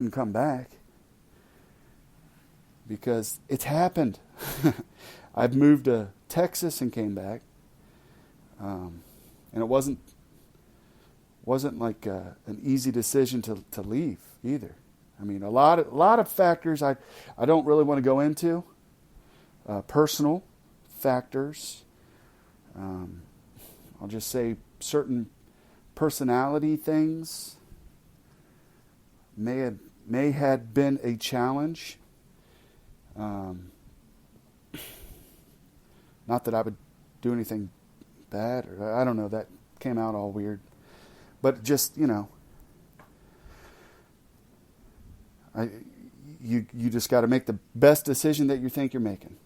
and come back because it's happened. I've moved to Texas and came back, and it wasn't like an easy decision to leave either. I mean, a lot of factors I don't really want to go into, personal factors. I'll just say certain personality things may had been a challenge. Not that I would do anything bad, or I don't know, that came out all weird. But just, you just got to make the best decision that you think you're making.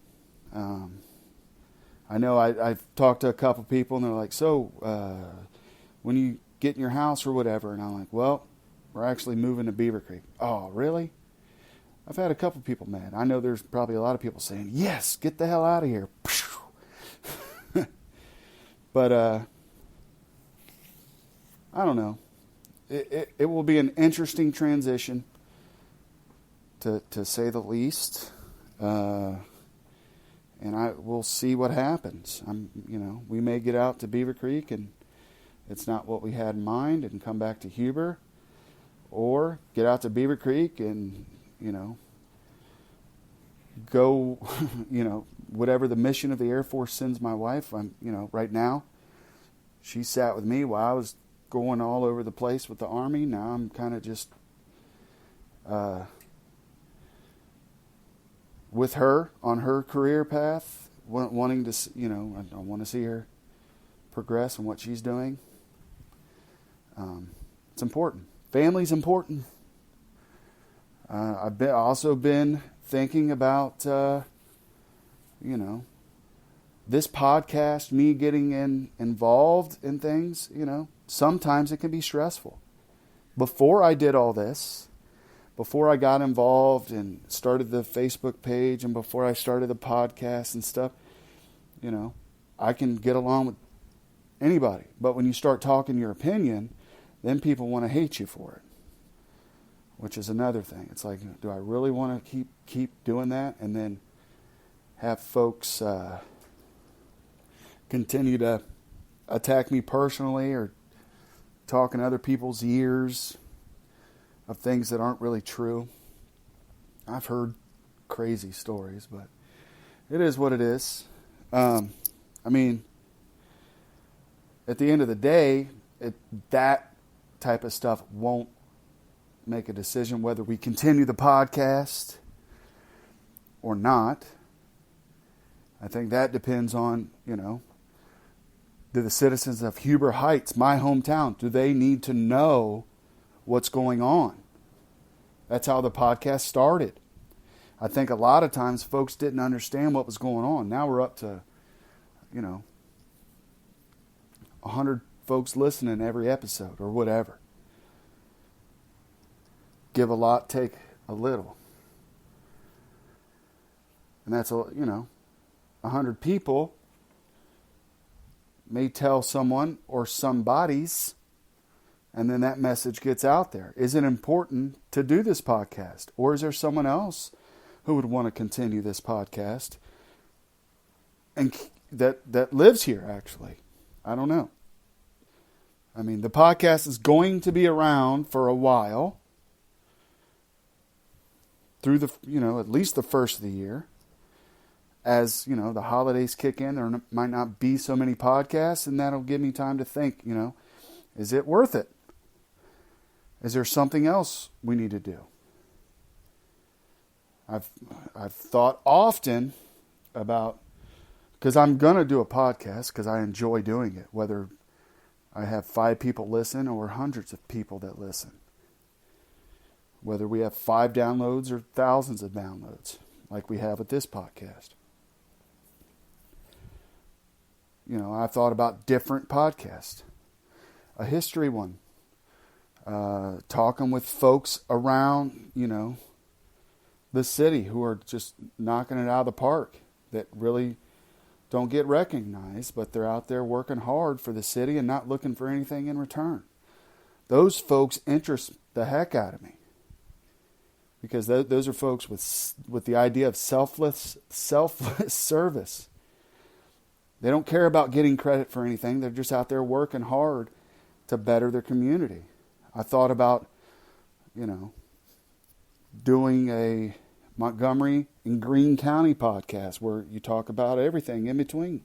I know I've talked to a couple people, and they're like, so when you get in your house or whatever, and I'm like, well, we're actually moving to Beaver Creek. Oh, really? I've had a couple people mad. I know there's probably a lot of people saying, yes, get the hell out of here. But I don't know. It will be an interesting transition, to say the least. And we'll see what happens. We may get out to Beaver Creek and it's not what we had in mind and come back to Huber, or get out to Beaver Creek and, go, whatever the mission of the Air Force sends my wife. Right now, she sat with me while I was going all over the place with the Army. Now I'm kind of just with her on her career path, wanting to, I want to see her progress in what she's doing. It's important. Family's important. I've also been thinking about, this podcast, me getting involved in things, sometimes it can be stressful. Before I did all this, before I got involved and started the Facebook page, and before I started the podcast and stuff, I can get along with anybody. But when you start talking your opinion, then people want to hate you for it, which is another thing. It's like, do I really want to keep doing that and then have folks continue to attack me personally or talk in other people's ears of things that aren't really true? I've heard crazy stories, but it is what it is. At the end of the day, that type of stuff won't make a decision whether we continue the podcast or not. I think that depends on, do the citizens of Huber Heights, my hometown, do they need to know what's going on? That's how the podcast started. I think a lot of times folks didn't understand what was going on. Now we're up to, 100 folks listening every episode or whatever. Give a lot, take a little. And that's, 100 people may tell someone or somebody's, and then that message gets out there. Is it important to do this podcast? Or is there someone else who would want to continue this podcast and that lives here, actually? I don't know. The podcast is going to be around for a while, through at least the first of the year. As, the holidays kick in, there might not be so many podcasts, and that'll give me time to think, is it worth it? Is there something else we need to do? I've thought often about, because I'm going to do a podcast because I enjoy doing it, whether I have 5 people listen or hundreds of people that listen. Whether we have 5 downloads or thousands of downloads, like we have with this podcast. I've thought about different podcasts. A history one. Talking with folks around, the city who are just knocking it out of the park, that really don't get recognized, but they're out there working hard for the city and not looking for anything in return. Those folks interest the heck out of me. because those are folks with the idea of selfless service. They don't care about getting credit for anything. They're just out there working hard to better their community. I thought about, doing a Montgomery and Greene County podcast where you talk about everything in between.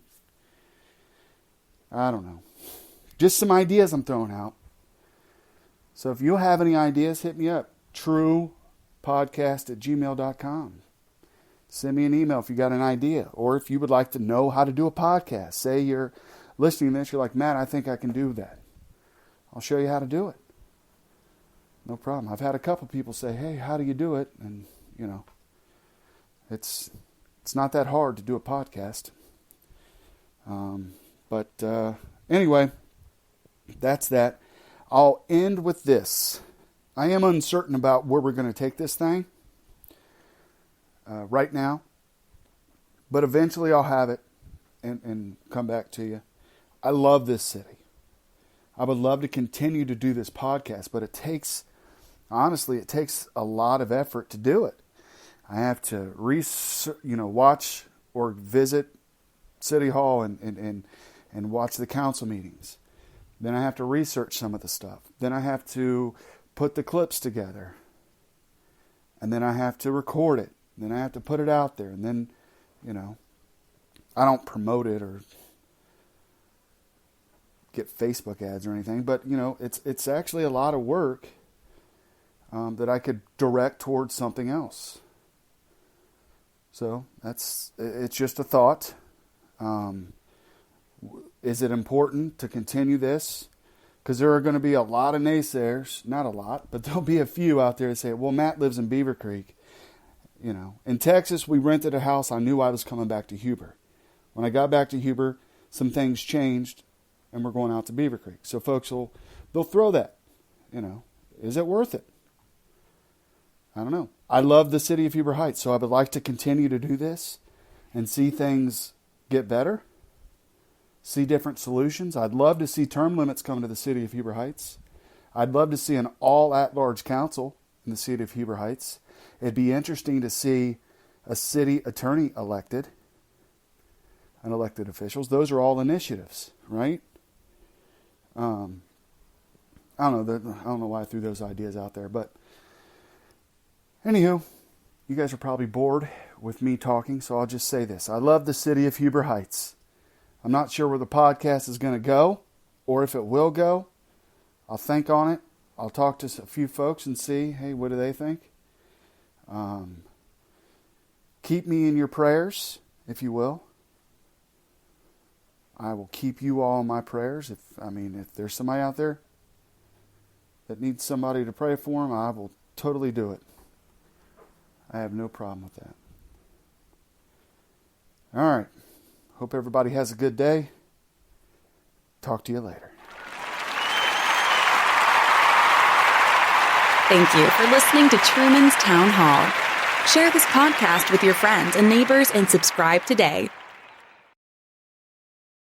I don't know. Just some ideas I'm throwing out. So if you have any ideas, hit me up. truepodcast@gmail.com. Send me an email if you got an idea. Or if you would like to know how to do a podcast. Say you're listening to this, you're like, Matt, I think I can do that. I'll show you how to do it. No problem. I've had a couple people say, hey, how do you do it? And, it's not that hard to do a podcast. But anyway, that's that. I'll end with this. I am uncertain about where we're going to take this thing right now. But eventually I'll have it and come back to you. I love this city. I would love to continue to do this podcast, but it takes a lot of effort to do it. I have to watch or visit City Hall and watch the council meetings. Then I have to research some of the stuff. Then I have to put the clips together. And then I have to record it. Then I have to put it out there. And then, I don't promote it or get Facebook ads or anything. But, it's actually a lot of work that I could direct towards something else. So it's just a thought. Is it important to continue this? Because there are going to be a lot of naysayers. Not a lot, but there'll be a few out there that say, well, Matt lives in Beaver Creek. In Texas, we rented a house. I knew I was coming back to Huber. When I got back to Huber, some things changed, and we're going out to Beaver Creek. So folks they'll throw that. Is it worth it? I don't know. I love the city of Huber Heights, so I would like to continue to do this and see things get better. See different solutions. I'd love to see term limits come to the city of Huber Heights. I'd love to see an all at-large council in the city of Huber Heights. It'd be interesting to see a city attorney elected and elected officials. Those are all initiatives, right? I don't know why I threw those ideas out there, but anywho, you guys are probably bored with me talking, so I'll just say this. I love the city of Huber Heights. I'm not sure where the podcast is going to go or if it will go. I'll think on it. I'll talk to a few folks and see, hey, what do they think? Keep me in your prayers, if you will. I will keep you all in my prayers. If there's somebody out there that needs somebody to pray for them, I will totally do it. I have no problem with that. All right. Hope everybody has a good day. Talk to you later. Thank you for listening to Truman's Town Hall. Share this podcast with your friends and neighbors and subscribe today.